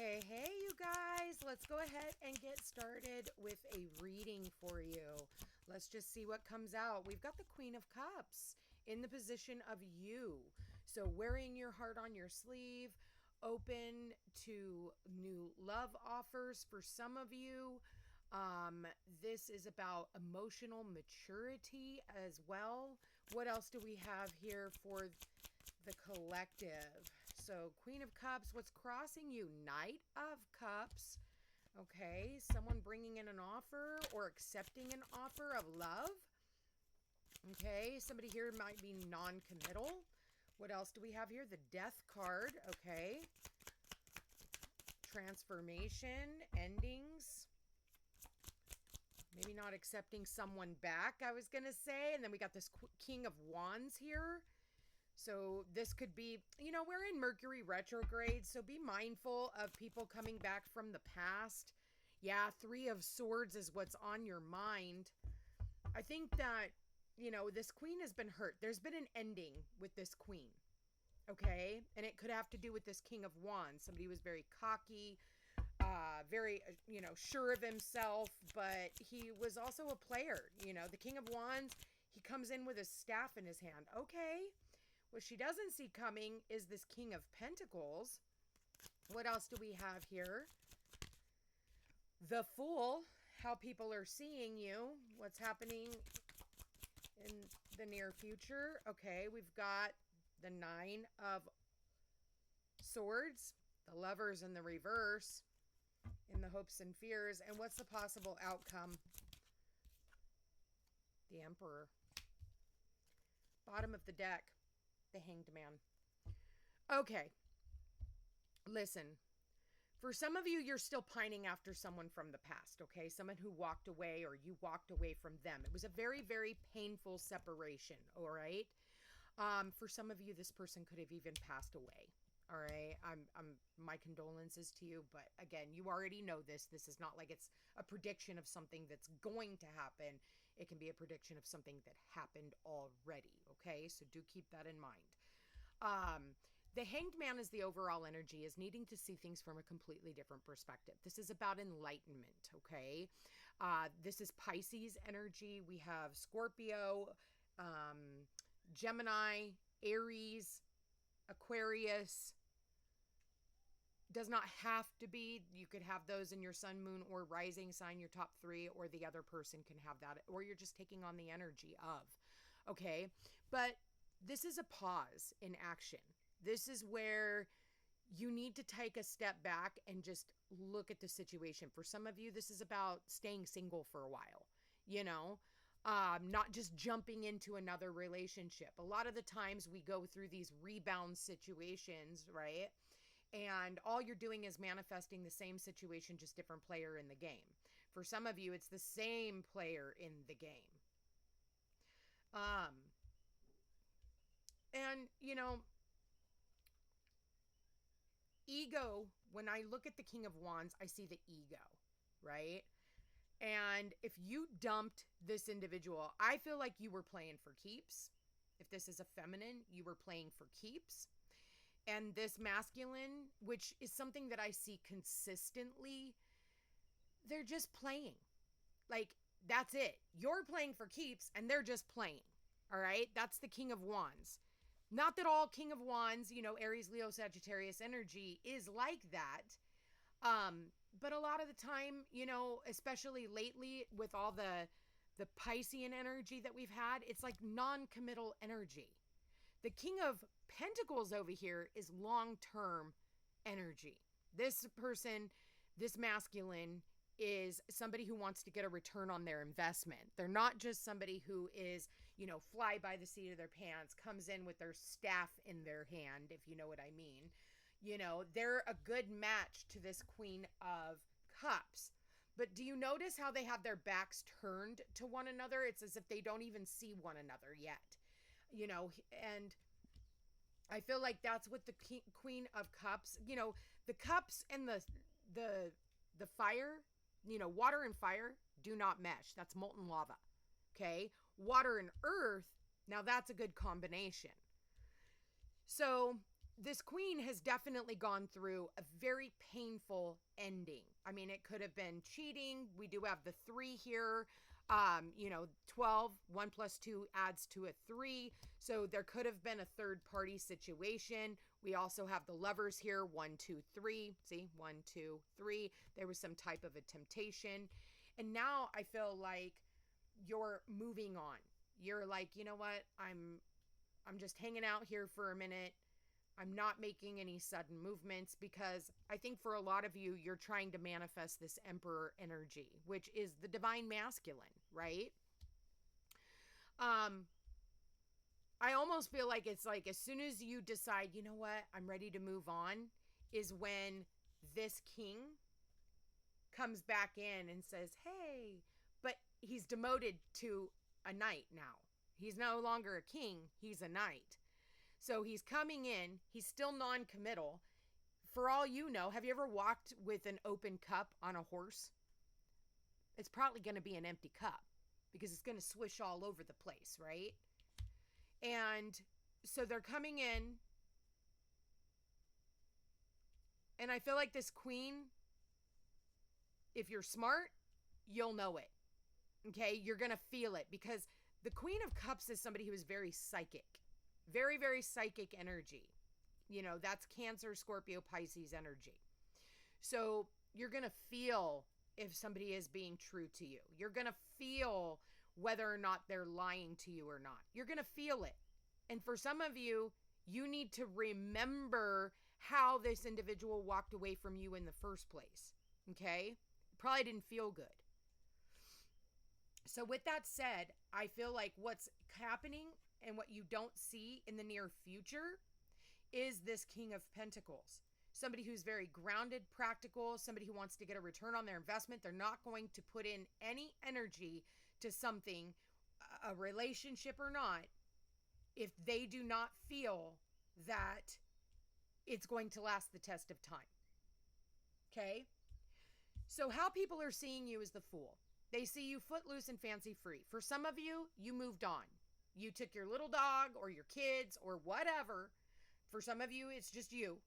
Hey, you guys, let's go ahead and get started with a reading for you. Let's just see what comes out. We've got the Queen of Cups in the position of you. So, wearing your heart on your sleeve, open to new love offers for some of you. This is about emotional maturity as well. What else do we have here for the collective? So, Queen of Cups, what's crossing you? Knight of Cups. Okay, someone bringing in an offer or accepting an offer of love. Okay, somebody here might be non-committal. What else do we have here? The Death card. Okay. Transformation, endings. Maybe not accepting someone back, I was going to say. And then we got this King of Wands here. So this could be, we're in Mercury retrograde, so be mindful of people coming back from the past. Yeah, Three of Swords is what's on your mind. I think that, this queen has been hurt. There's been an ending with this queen, okay? And it could have to do with this King of Wands. Somebody was very cocky, very, sure of himself, but he was also a player. The King of Wands, he comes in with his staff in his hand. Okay. What she doesn't see coming is this King of Pentacles. What else do we have here? The Fool, how people are seeing you, what's happening in the near future. Okay, we've got the Nine of Swords, the Lovers in the reverse, in the hopes and fears. And what's the possible outcome? The Emperor. Bottom of the deck. The Hanged Man. Okay. Listen. For some of you, you're still pining after someone from the past, okay? Someone who walked away or you walked away from them. It was a very, very painful separation, all right? For some of you, this person could have even passed away, all right? My condolences to you, but again, you already know this. This is not like it's a prediction of something that's going to happen. It can be a prediction of something that happened already, okay? So do keep that in mind. The Hanged Man is the overall energy, is needing to see things from a completely different perspective. This is about enlightenment, okay? This is Pisces energy. We have Scorpio, Gemini, Aries, Aquarius. Does not have to be. You could have those in your sun, moon, or rising sign, your top three, or the other person can have that, or you're just taking on the energy of, okay? But this is a pause in action. This is where you need to take a step back and just look at the situation. For some of you, this is about staying single for a while, not just jumping into another relationship. A lot of the times we go through these rebound situations, right? And all you're doing is manifesting the same situation, just different player in the game. For some of you, it's the same player in the game. And, ego, when I look at the King of Wands, I see the ego, right? And if you dumped this individual, I feel like you were playing for keeps. If this is a feminine, you were playing for keeps. And this masculine, which is something that I see consistently, they're just playing. Like, that's it. You're playing for keeps and they're just playing. All right? That's the King of Wands. Not that all King of Wands, Aries, Leo, Sagittarius energy is like that. But a lot of the time, especially lately with all the Piscean energy that we've had, it's like non-committal energy. The King of Pentacles over here is long-term energy. This person, this masculine, is somebody who wants to get a return on their investment. They're not just somebody who is, fly by the seat of their pants, comes in with their staff in their hand, if you know what I mean. They're a good match to this Queen of Cups. But do you notice how they have their backs turned to one another? It's as if they don't even see one another yet. And I feel like that's what the Queen of Cups, the cups and the fire, water and fire do not mesh. That's molten lava. Okay. Water and earth. Now that's a good combination. So this queen has definitely gone through a very painful ending. I mean, it could have been cheating. We do have the 3 here. 12, 1 plus 2 adds to a 3. So there could have been a third party situation. We also have the lovers here, 1, 2, 3. See, 1, 2, 3. There was some type of a temptation. And now I feel like you're moving on. You're like, you know what? I'm just hanging out here for a minute. I'm not making any sudden movements, because I think for a lot of you, you're trying to manifest this emperor energy, which is the divine masculine, right? I almost feel like it's like as soon as you decide, you know what, I'm ready to move on, is when this king comes back in and says, hey, but he's demoted to a knight now. He's no longer a king, he's a knight. So he's coming in, he's still non-committal. For all you know, have you ever walked with an open cup on a horse? It's probably going to be an empty cup because it's going to swish all over the place, right? And so they're coming in, and I feel like this queen, if you're smart, you'll know it. Okay? You're going to feel it, because the Queen of Cups is somebody who is very psychic. Very, very psychic energy. You know, that's Cancer, Scorpio, Pisces energy. So you're going to feel if somebody is being true to you. You're going to feel whether or not they're lying to you or not. You're going to feel it. And for some of you, you need to remember how this individual walked away from you in the first place. Okay? Probably didn't feel good. So with that said, I feel like what's happening and what you don't see in the near future is this King of Pentacles. Somebody who's very grounded, practical, somebody who wants to get a return on their investment. They're not going to put in any energy to something, a relationship or not, if they do not feel that it's going to last the test of time. Okay? So how people are seeing you is the Fool. They see you footloose and fancy free. For some of you, you moved on. You took your little dog or your kids or whatever. For some of you, it's just you.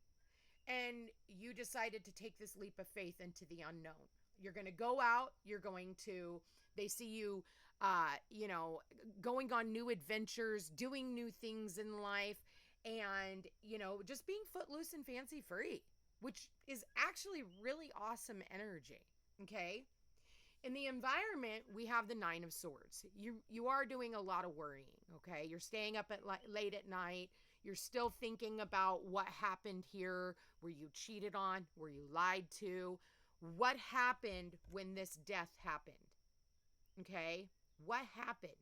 And you decided to take this leap of faith into the unknown. You're going to go out. You're going to, they see you, going on new adventures, doing new things in life, and, just being footloose and fancy free, which is actually really awesome energy. Okay. In the environment, we have the 9 of Swords. You are doing a lot of worrying, okay? You're staying up late at night. You're still thinking about what happened here. Were you cheated on? Were you lied to? What happened when this death happened? Okay? What happened?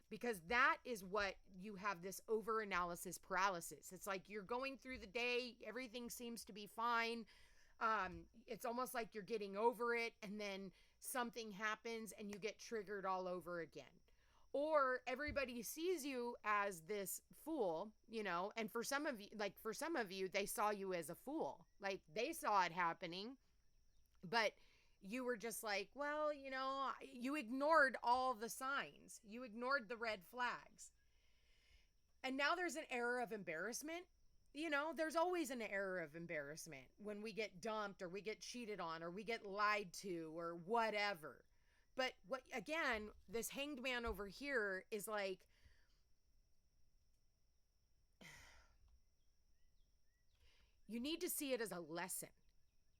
Because that is what you have, this over-analysis paralysis. It's like you're going through the day. Everything seems to be fine. It's almost like you're getting over it, and then something happens and you get triggered all over again. Or everybody sees you as this fool, and for some of you, they saw you as a fool. Like, they saw it happening, but you were just like, well, you ignored all the signs. You ignored the red flags. And now there's an era of embarrassment. There's always an era of embarrassment when we get dumped or we get cheated on or we get lied to or whatever. But again, this Hanged Man over here is like, you need to see it as a lesson,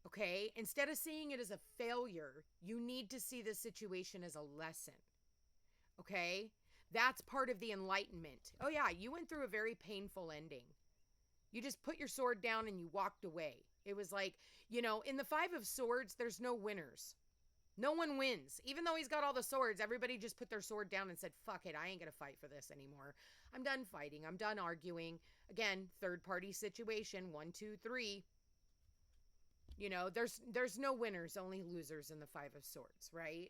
okay? Instead of seeing it as a failure, you need to see the situation as a lesson, okay? That's part of the enlightenment. Oh yeah, you went through a very painful ending. You just put your sword down and you walked away. It was like, in the 5 of Swords, there's no winners. No one wins. Even though he's got all the swords, everybody just put their sword down and said, fuck it, I ain't going to fight for this anymore. I'm done fighting. I'm done arguing. Again, third party situation, 1, 2, 3. There's no winners, only losers in the 5 of Swords, right?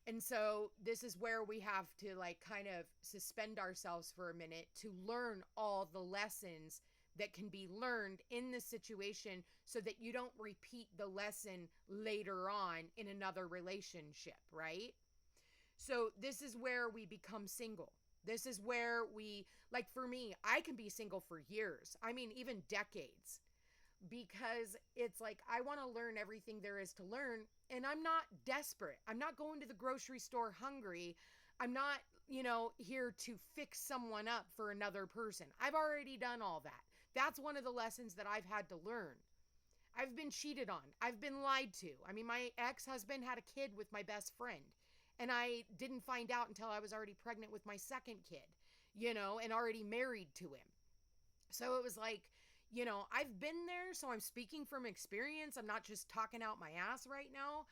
And so this is where we have to kind of suspend ourselves for a minute to learn all the lessons that can be learned in this situation so that you don't repeat the lesson later on in another relationship, right? So this is where we become single. This is where like for me, I can be single for years. I mean, even decades, because it's like I want to learn everything there is to learn, and I'm not desperate. I'm not going to the grocery store hungry. I'm not, here to fix someone up for another person. I've already done all that. That's one of the lessons that I've had to learn. I've been cheated on. I've been lied to. I mean, my ex-husband had a kid with my best friend, and I didn't find out until I was already pregnant with my second kid, and already married to him. So it was like, I've been there, so I'm speaking from experience. I'm not just talking out my ass right now.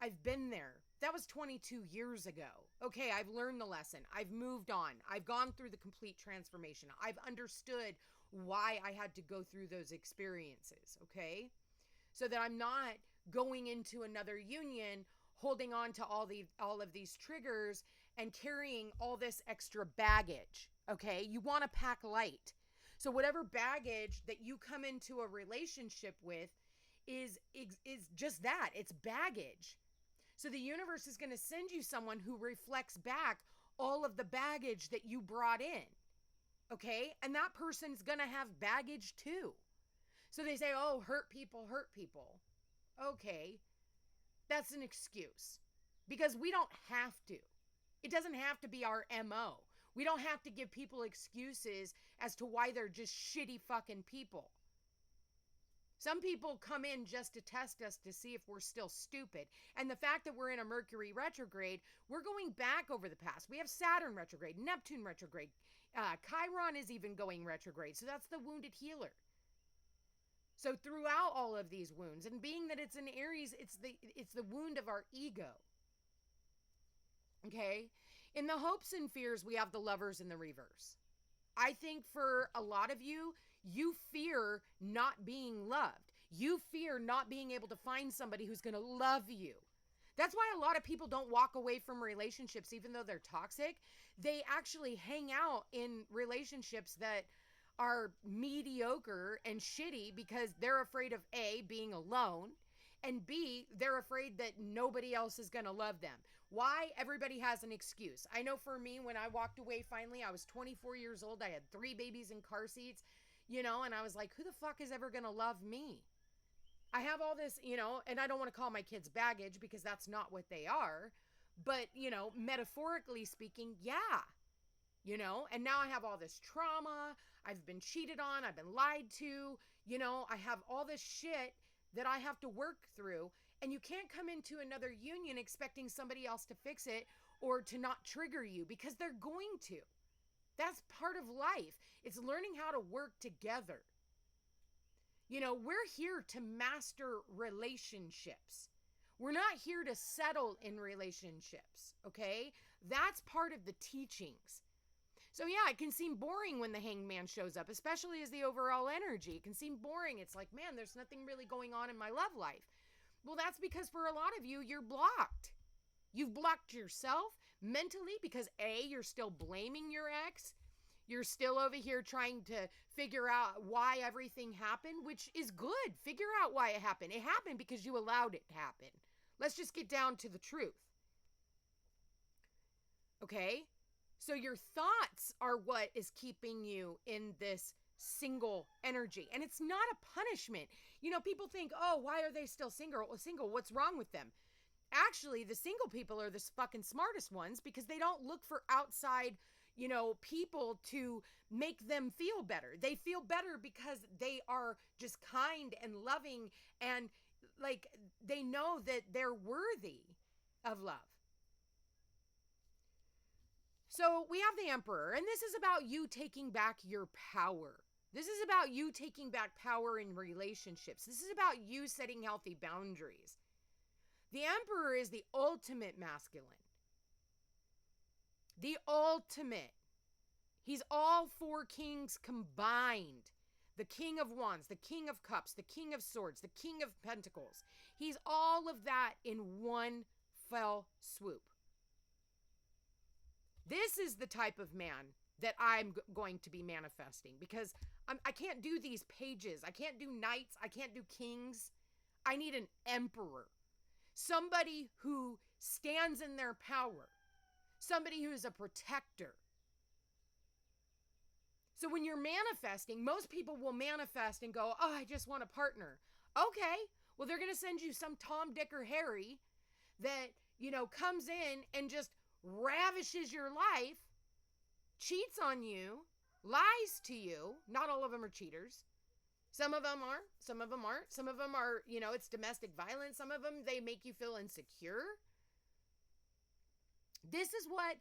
I've been there. That was 22 years ago. Okay, I've learned the lesson. I've moved on. I've gone through the complete transformation. I've understood why I had to go through those experiences, okay? So that I'm not going into another union holding on to all of these triggers and carrying all this extra baggage, okay? You want to pack light. So whatever baggage that you come into a relationship with is just that. It's baggage. So the universe is going to send you someone who reflects back all of the baggage that you brought in. Okay? And that person's going to have baggage too. So they say, oh, hurt people hurt people. Okay. That's an excuse. Because we don't have to. It doesn't have to be our MO. We don't have to give people excuses as to why they're just shitty fucking people. Some people come in just to test us to see if we're still stupid. And the fact that we're in a Mercury retrograde, we're going back over the past. We have Saturn retrograde, Neptune retrograde. Chiron is even going retrograde. So that's the wounded healer. So throughout all of these wounds, and being that it's in Aries, it's the wound of our ego. Okay? In the hopes and fears, we have the Lovers in the reverse. I think for a lot of you, you fear not being loved. You fear not being able to find somebody who's going to love you. That's why a lot of people don't walk away from relationships even though they're toxic. They actually hang out in relationships that are mediocre and shitty because they're afraid of A, being alone, and B, they're afraid that nobody else is going to love them. Why? Everybody has an excuse. I know for me, when I walked away finally, I was 24 years old. I had 3 babies in car seats, and I was like, who the fuck is ever going to love me? I have all this, and I don't want to call my kids baggage because that's not what they are. But, metaphorically speaking, yeah. And now I have all this trauma. I've been cheated on. I've been lied to. I have all this shit that I have to work through. And you can't come into another union expecting somebody else to fix it or to not trigger you because they're going to. That's part of life. It's learning how to work together. We're here to master relationships. We're not here to settle in relationships, okay? That's part of the teachings. So yeah, it can seem boring when the hangman shows up, especially as the overall energy. It can seem boring. It's like, man, there's nothing really going on in my love life. Well, that's because for a lot of you, you're blocked. You've blocked yourself mentally because A, you're still blaming your ex. You're still over here trying to figure out why everything happened, which is good. Figure out why it happened. It happened because you allowed it to happen. Let's just get down to the truth. Okay? So your thoughts are what is keeping you in this single energy. And it's not a punishment. People think, oh, why are they still single? What's wrong with them? Actually, the single people are the fucking smartest ones because they don't look for outside, people to make them feel better. They feel better because they are just kind and loving and like they know that they're worthy of love. So we have the Emperor, and this is about you taking back your power. This is about you taking back power in relationships. This is about you setting healthy boundaries. The Emperor is the ultimate masculine. The ultimate. He's all 4 kings combined. The King of Wands, the King of Cups, the King of Swords, the King of Pentacles. He's all of that in one fell swoop. This is the type of man that I'm going to be manifesting because I can't do these pages. I can't do knights. I can't do kings. I need an emperor. Somebody who stands in their power. Somebody who is a protector. So when you're manifesting, most people will manifest and go, oh, I just want a partner. Okay, well, they're going to send you some Tom, Dick, or Harry that, comes in and just ravishes your life, cheats on you, lies to you. Not all of them are cheaters. Some of them are, some of them aren't. Some of them are, it's domestic violence. Some of them, they make you feel insecure. This is what,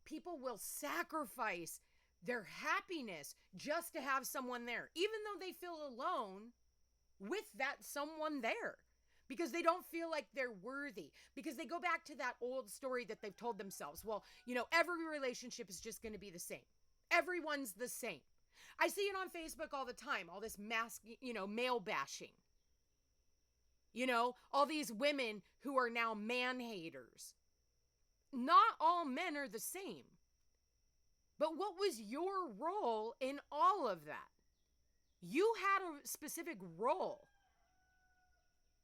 people will sacrifice their happiness just to have someone there, even though they feel alone with that someone there, because they don't feel like they're worthy, because they go back to that old story that they've told themselves. Well, every relationship is just going to be the same. Everyone's the same. I see it on Facebook all the time, all this male bashing. All these women who are now man haters. Not all men are the same. But what was your role in all of that? You had a specific role.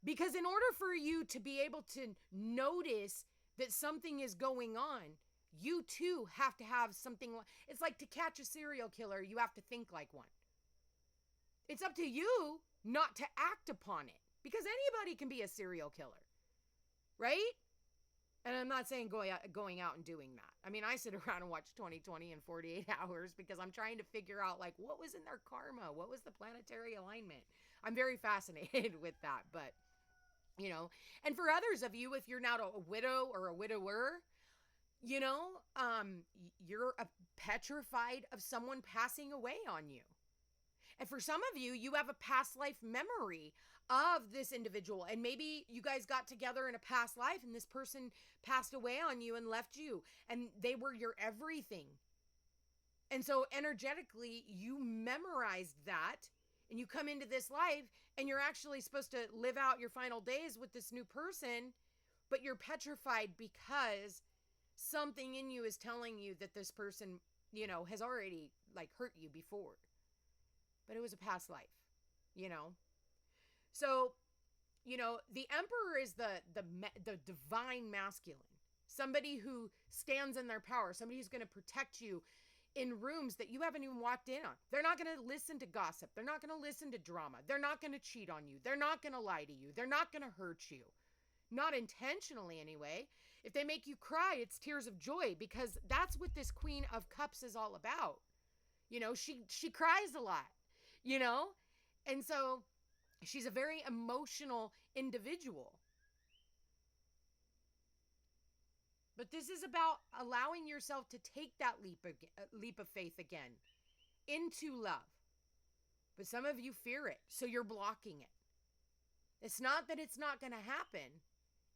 Because in order for you to be able to notice that something is going on, you too have to have something. It's like to catch a serial killer, you have to think like one. It's up to you not to act upon it, because anybody can be a serial killer, right? And I'm not saying going out and doing that. I mean, I sit around and watch 20/20 in 48 hours because I'm trying to figure out, like, what was in their karma? What was the planetary alignment? I'm very fascinated with that. But, and for others of you, if you're now a widow or a widower, you're petrified of someone passing away on you. And for some of you, you have a past life memory of this individual. And maybe you guys got together in a past life and this person passed away on you and left you. And they were your everything. And so energetically, you memorized that. And you come into this life and you're actually supposed to live out your final days with this new person. But you're petrified because something in you is telling you that this person, has already hurt you before. But it was a past life, So, the emperor is the divine masculine. Somebody who stands in their power. Somebody who's going to protect you in rooms that you haven't even walked in on. They're not going to listen to gossip. They're not going to listen to drama. They're not going to cheat on you. They're not going to lie to you. They're not going to hurt you. Not intentionally, anyway. If they make you cry, it's tears of joy, because that's what this Queen of Cups is all about. She cries a lot, and so she's a very emotional individual. But this is about allowing yourself to take that leap of faith again into love. But some of you fear it, so you're blocking it. It's not that it's not going to happen.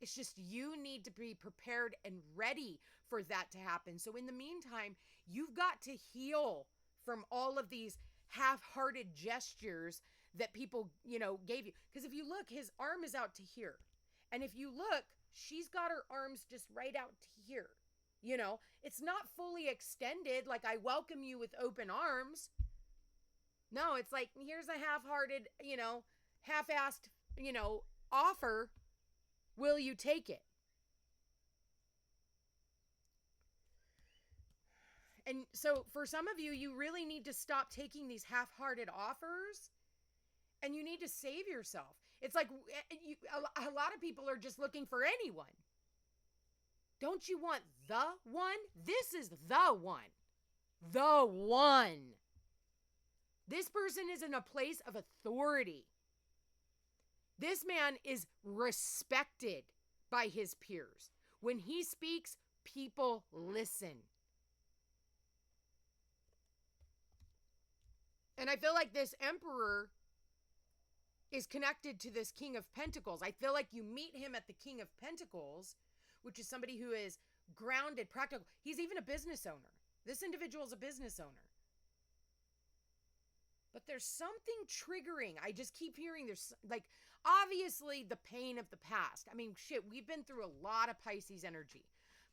It's just you need to be prepared and ready for that to happen. So in the meantime, you've got to heal from all of these half-hearted gestures that people, gave you. Because if you look, his arm is out to here. And if you look, she's got her arms just right out to here. It's not fully extended, like I welcome you with open arms. No, it's like, here's a half-hearted, half-assed, offer. Will you take it? And so for some of you, you really need to stop taking these half-hearted offers, and you need to save yourself. It's like a lot of people are just looking for anyone. Don't you want the one? This is the one. The one. This person is in a place of authority. This man is respected by his peers. When he speaks, people listen. And I feel like this emperor is connected to this King of Pentacles. I feel like you meet him at the King of Pentacles, which is somebody who is grounded, practical. He's even a business owner. This individual is a business owner. But there's something triggering. I just keep hearing there's obviously the pain of the past. I mean, shit, we've been through a lot of Pisces energy.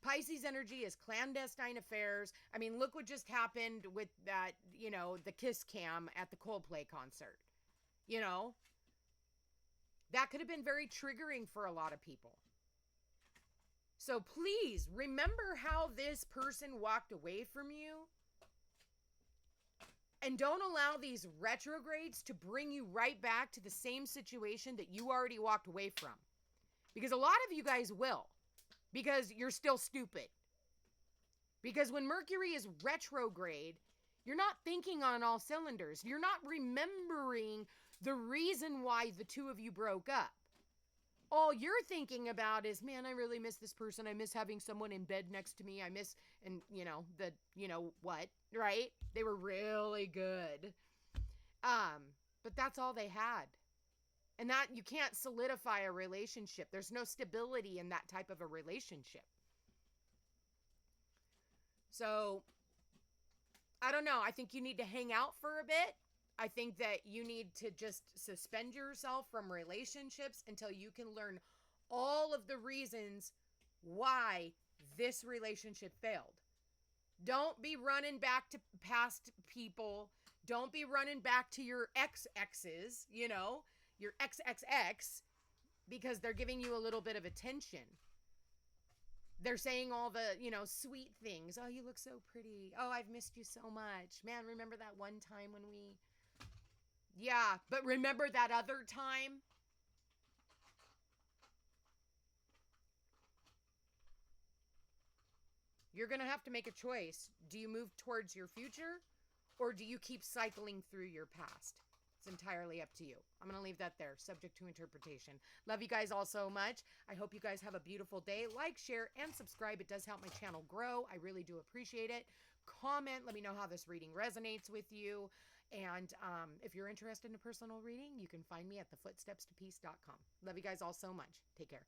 Pisces energy is clandestine affairs. I mean, look what just happened with that, the kiss cam at the Coldplay concert. That could have been very triggering for a lot of people. So please remember how this person walked away from you. And don't allow these retrogrades to bring you right back to the same situation that you already walked away from. Because a lot of you guys will. Because you're still stupid. Because when Mercury is retrograde, you're not thinking on all cylinders. You're not remembering the reason why the two of you broke up. All you're thinking about is, man, I really miss this person. I miss having someone in bed next to me. I miss, and what, right? They were really good. But that's all they had. And that, you can't solidify a relationship. There's no stability in that type of a relationship. So, I don't know. I think you need to hang out for a bit. I think that you need to just suspend yourself from relationships until you can learn all of the reasons why this relationship failed. Don't be running back to past people. Don't be running back to your ex-exes, your XXX, because they're giving you a little bit of attention. They're saying all the, sweet things. Oh, you look so pretty. Oh, I've missed you so much. Man, remember that one time when we... Yeah, but remember that other time? You're going to have to make a choice. Do you move towards your future, or do you keep cycling through your past? It's entirely up to you. I'm going to leave that there, subject to interpretation. Love you guys all so much. I hope you guys have a beautiful day. Like, share, and subscribe. It does help my channel grow. I really do appreciate it. Comment. Let me know how this reading resonates with you. And if you're interested in a personal reading, you can find me at thefootstepstopeace.com. Love you guys all so much. Take care.